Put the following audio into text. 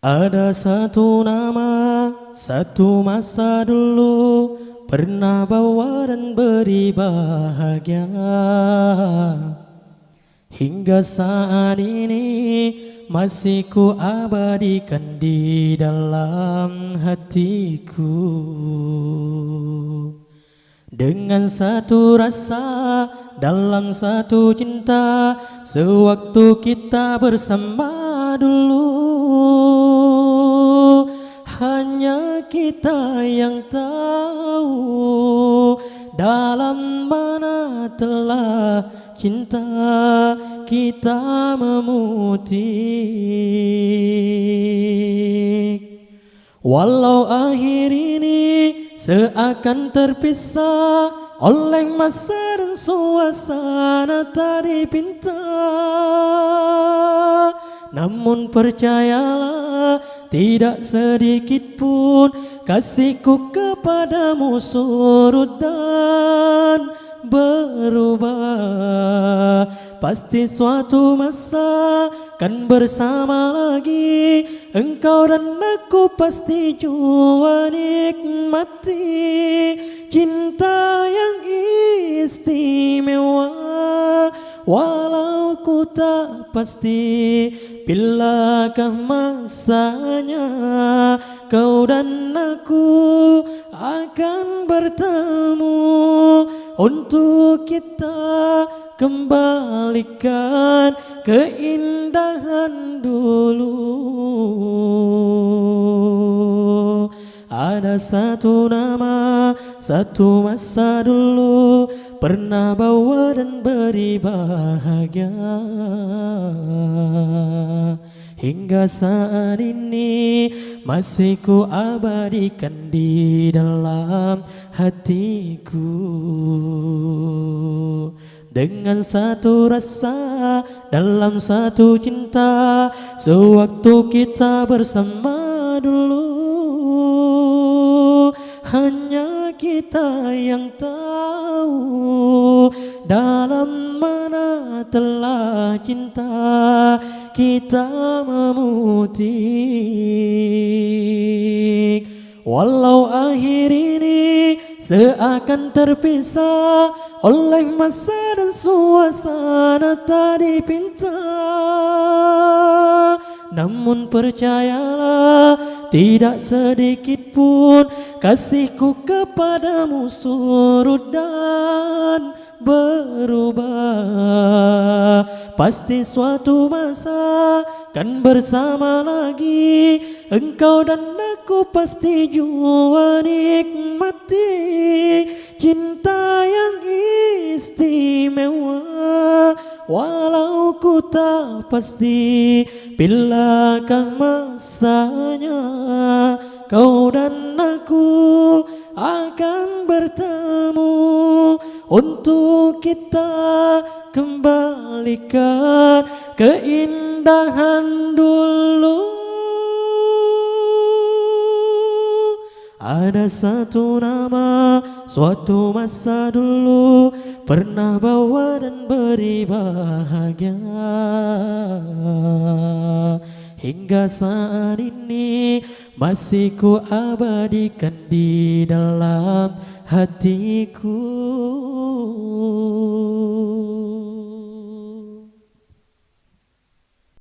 Ada satu nama, satu masa dulu pernah bawa dan beri bahagia. Hingga saat ini masih ku abadikan di dalam hatiku. Dengan satu rasa, dalam satu cinta, sewaktu kita bersama dulu. Hanya kita yang tahu dalam mana telah cinta kita memutih. Walau akhir ini seakan terpisah oleh masa dan suasana tak dipinta, namun percayalah tidak sedikit pun kasihku kepadamu surut dan berubah. Pasti suatu masa kan bersama lagi, engkau dan aku pasti jua nikmati cinta yang istimewa. Walau ku tak pasti bilakah masanya kau dan aku akan bertemu untuk kita kembalikan keindahan dulu. Ada satu nama, satu masa dulu pernah bawa dan beri bahagia. Hingga saat ini masih ku abadikan di dalam hatiku. Dengan satu rasa, dalam satu cinta, sewaktu kita bersama dulu. Hanya kita yang tahu dalam mana telah cinta kita memutih. Walau akhir ini seakan terpisah oleh masa dan suasana tak dipinta, namun percayalah tidak sedikit pun kasihku kepadamu surut dan berubah. Pasti suatu masa kan bersama lagi, engkau dan aku pasti jua nikmati cinta yang istimewa. Walau ku tak pasti bilakah masanya kau dan aku akan bertemu untuk kita kembalikan keindahan dulu. Ada satu nama, suatu masa dulu pernah bawa dan beri bahagia. Hingga saat ini masih ku abadikan di dalam hatiku.